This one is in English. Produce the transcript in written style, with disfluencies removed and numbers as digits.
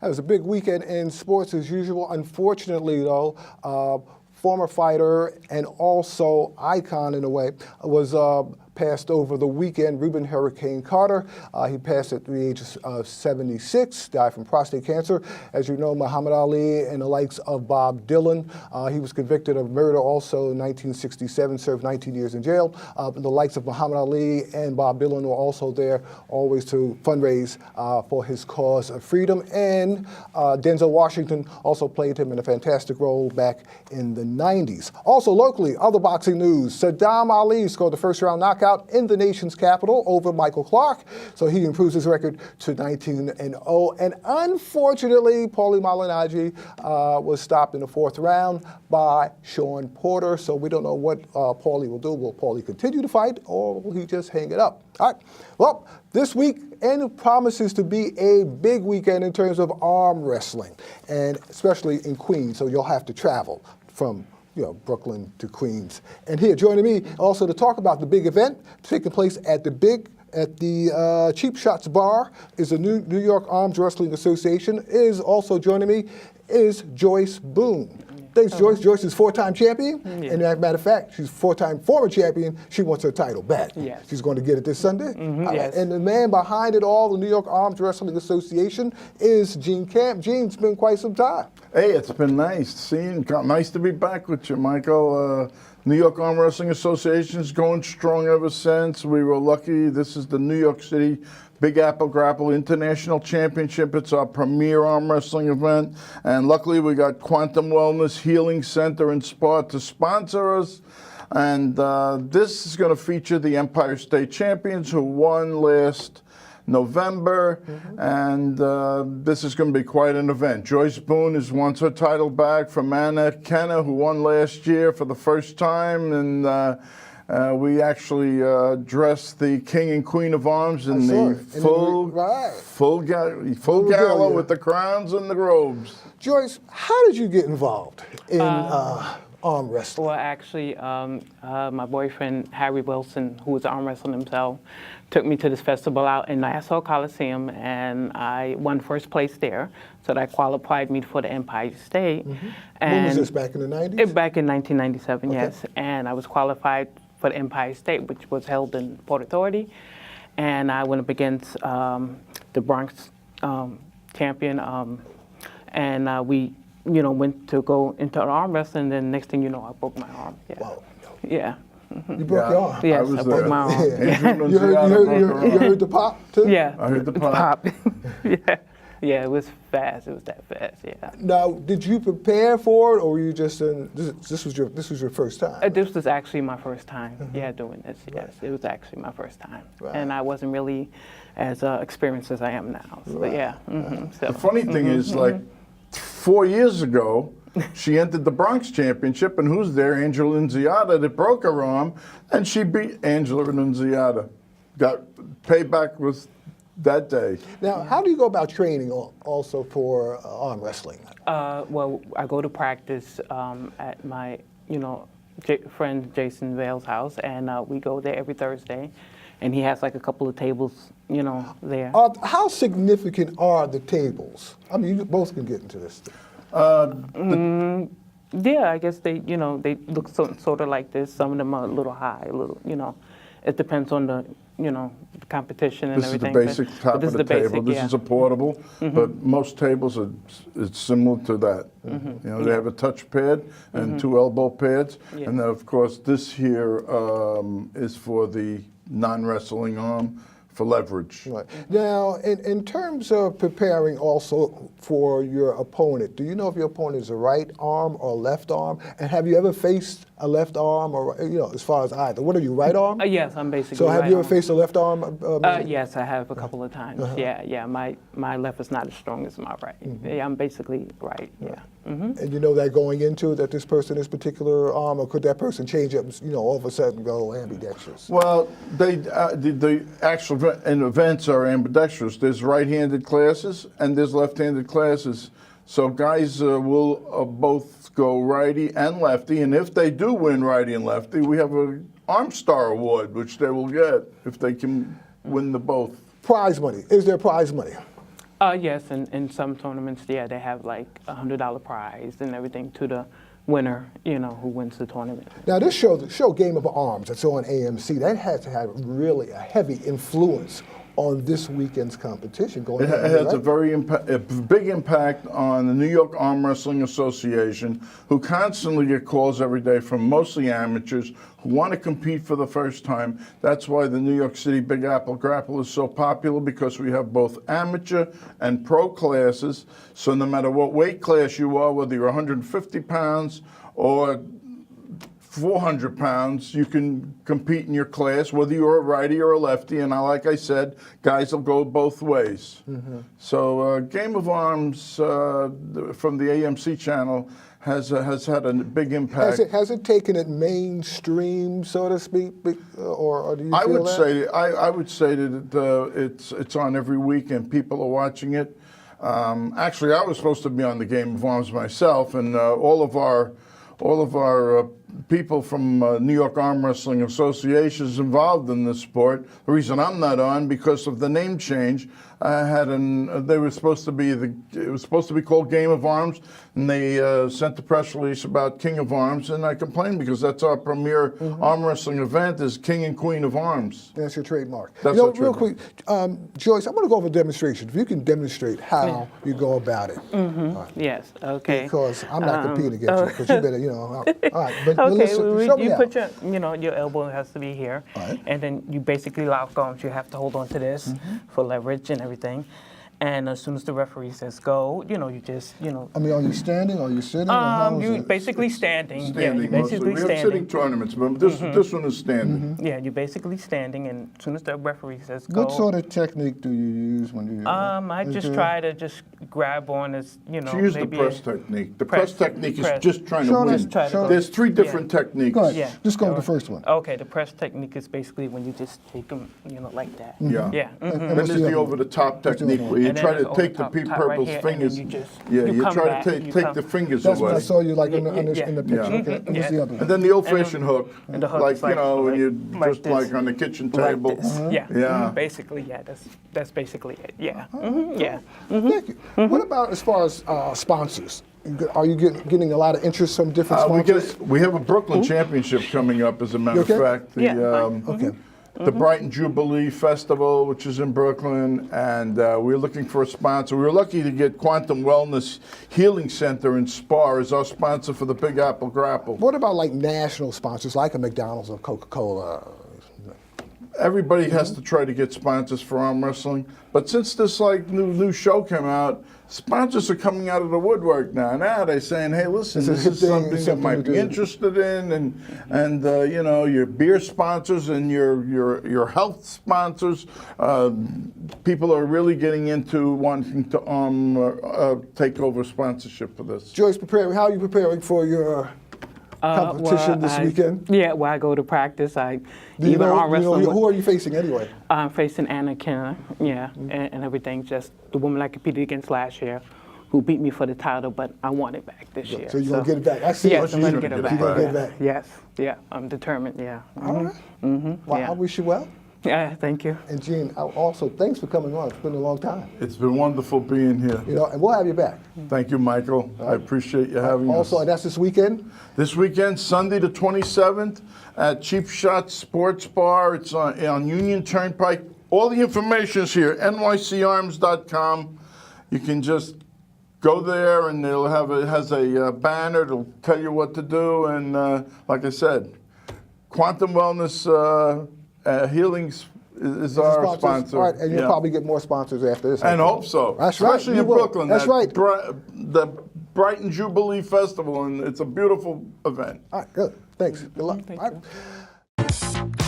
That was a big weekend in sports as usual. Unfortunately, though, former fighter and also icon in a way was passed over the weekend. Reuben Hurricane Carter. He passed at the age of 76, died from prostate cancer. As you know, Muhammad Ali and the likes of Bob Dylan. He was convicted of murder also in 1967, served 19 years in jail. The likes of Muhammad Ali and Bob Dylan were also there always to fundraise for his cause of freedom. And Denzel Washington also played him in a fantastic role back in the 90s. Also locally, other boxing news. Saddam Ali scored the first round knockout in the nation's capital over Michael Clark, so he improves his record to 19-0. And unfortunately, Paulie Malignaggi was stopped in the fourth round by Sean Porter, so we don't know what Paulie will do. Will Paulie continue to fight, or will he just hang it up? All right, well, this weekend promises to be a big weekend in terms of arm wrestling, and especially in Queens, so you'll have to travel from Brooklyn to Queens. And here joining me also to talk about the big event taking place at the Cheap Shots Bar is the New York Arms Wrestling Association. Is also joining me is Joyce Boone. Thanks, Joyce. Joyce is four-time champion, and as a matter of fact, she's four-time former champion. She wants her title back. Yes. She's going to get it this Sunday. Yes. And the man behind it all, the New York Arms Wrestling Association, is Gene Camp. Gene, it's been quite some time. Hey, it's been nice nice to be back with you, Michael. New York Arm Wrestling Association is going strong ever since. We were lucky. This is the New York City Big Apple Grapple International Championship. It's our premier arm wrestling event. And luckily we got Quantum Wellness Healing Center and Spa to sponsor us. And this is going to feature the Empire State Champions who won last November. And this is going to be quite an event. Joyce Boone wants her title back from Anna Kenna, who won last year for the first time. And we actually dressed the King and Queen of Arms in the full gala with the crowns and the robes. Joyce, how did you get involved in arm wrestling? Well, actually, my boyfriend, Harry Wilson, who was arm wrestling himself, took me to this festival out in Nassau Coliseum, and I won first place there. So that qualified me for the Empire State. And when was this, back in the 90s? Back in 1997, yes. And I was qualified for the Empire State, which was held in Port Authority. And I went up against the Bronx champion, and we went to go into arm wrestling, and then next thing you know, I broke my arm. Yeah. Wow. Yeah. You broke your arm? Yes, I broke my arm. Yeah. You heard the pop, too? Yeah. I heard the pop. Yeah. Yeah, it was fast. It was that fast. Yeah. Now, did you prepare for it, or were you just this was your first time? This was actually my first time. Doing this. Yes, it was actually my first time, and I wasn't really as experienced as I am now. So, but yeah. So. The funny thing is, like 4 years ago, she entered the Bronx Championship, and who's there? Angela Nunziata, that broke her arm, and she beat Angela Nunziata. Got payback was that day. Now, how do you go about training also for arm wrestling? Well, I go to practice at my, friend Jason Vale's house, and we go there every Thursday, and he has like a couple of tables, there. How significant are the tables? I mean, you both can get into this. Yeah, I guess they, they look sort of like this. Some of them are a little high, a little, It depends on the, the competition and everything. This is the basic top of the table. This is a portable, but most tables it's similar to that. They have a touch pad and two elbow pads, and then of course this here is for the non-wrestling arm for leverage. Right. Now, in terms of preparing also for your opponent, do you know if your opponent is a right arm or left arm? And have you ever faced a left arm, or as far as either? What are you, right arm? Yes, I'm basically. So have right you ever arm. faced a left arm? Yes, I have a couple of times. Yeah. My left is not as strong as my right. Yeah, I'm basically right. Yeah. And you know that going into that this person is particular arm, or could that person change up? All of a sudden go ambidextrous. Well, the actual events are ambidextrous. There's right-handed classes and there's left-handed classes. So guys will both go righty and lefty, and if they do win righty and lefty, we have an Arm Star Award, which they will get if they can win the both. Prize money. Is there prize money? Yes, in some tournaments, yeah, they have like $100 prize and everything to the winner, you know, who wins the tournament. Now, this show, the show Game of Arms, that's on AMC, that has to have really a heavy influence on this weekend's competition going It on, has right? a big impact on the New York Arm Wrestling Association, who constantly get calls every day from mostly amateurs who want to compete for the first time. That's why the New York City Big Apple Grapple is so popular, because we have both amateur and pro classes. So no matter what weight class you are, whether you're 150 pounds or 400 pounds, you can compete in your class, whether you're a righty or a lefty. And like I said, guys will go both ways. So Game of Arms from the AMC channel has had a big impact. Has it taken it mainstream, so to speak, or do you feel that? I would say that it's on every week and people are watching it. Actually, I was supposed to be on the Game of Arms myself, and all of our people from New York Arm Wrestling Association is involved in this sport. The reason I'm not on, because of the name change. They were supposed to be it was supposed to be called Game of Arms, and they sent the press release about King of Arms, and I complained because that's our premier arm wrestling event, is King and Queen of Arms. That's your trademark. That's you know, our real trademark. quick, Joyce, I want to go over a demonstration. If you can demonstrate how you go about it. All right. Yes, okay. Because I'm not competing against you, because you better, you know. All right, but Okay, listen, show me you out. put your elbow has to be here, Right. and then you basically lock arms. You have to hold on to this for leverage and everything. And as soon as the referee says go, you just, I mean, are you standing? Are you sitting? Or how is you it? basically standing. Yeah, Standing you mostly. basically We have sitting standing. tournaments, but this one is standing. Yeah, you're basically standing, and as soon as the referee says go. What sort of technique do you use when you? I just try to just grab on as, She used the maybe press technique. The press technique is press. just trying to Show win. us, try to go. There's three different techniques. Go ahead. Yeah. Just go with the first one. Okay, the press technique is basically when you just take them, like that. Yeah. Yeah. And Then what's there's the the other one? over-the-top What's the other technique one? where you And then try there's to the take the over-the-top right people's here, and then fingers. you just- Yeah, you you come try back, to you take come- the fingers That's what I away. saw you like in Yeah. the picture. Yeah. Okay. And what's the other And one? then the old-fashioned hook, and the hook like is like- when you like just this. like on the kitchen Like table. this. Yeah. Yeah. Basically, yeah. That's basically it. Yeah. Yeah. Thank you. What about as far as sponsors? Are you getting a lot of interest from different sponsors? We have a Brooklyn Championship coming up, as a matter You okay? of fact. Yeah, Okay. The Brighton Jubilee Festival, which is in Brooklyn, and we're looking for a sponsor. We were lucky to get Quantum Wellness Healing Center in Spa as our sponsor for the Big Apple Grapple. What about like national sponsors, like a McDonald's or Coca-Cola? Everybody has to try to get sponsors for arm wrestling, but since this new show came out, sponsors are coming out of the woodwork now. Now they're saying, "Hey, listen, It's a this good is thing, something it's you something might to be do." interested in," and your beer sponsors and your health sponsors. People are really getting into wanting to take over sponsorship for this. Joyce, how are you preparing for your competition this weekend? Yeah, well, I go to practice. Do you know, arm wrestling. who are you facing anyway? I'm facing Anna Kenner, and everything. Just the woman I competed against last year, who beat me for the title, but I want it back this year. So you're going to get it back. I see. Yes, Oh, I'm going to she's get it gonna back. get it You're going to get it back. Yes, yeah, I'm determined. Yeah. All right. Well, yeah. I wish you well. Yeah, thank you. And Gene, also, thanks for coming on. It's been a long time. It's been wonderful being here. And we'll have you back. Thank you, Michael. I appreciate you having us. Also, and that's this weekend? This weekend, Sunday the 27th, at Cheap Shot Sports Bar. It's on Union Turnpike. All the information is here, nycarms.com. You can just go there, and it has a banner. It'll tell you what to do. And like I said, Quantum Wellness Healings is our sponsor. All right, and you'll probably get more sponsors after this. And hope so. That's right. Especially You in will. Brooklyn. That's right. The Brighton Jubilee Festival, and it's a beautiful event. All right, good. Thanks. Good luck. Thank All right.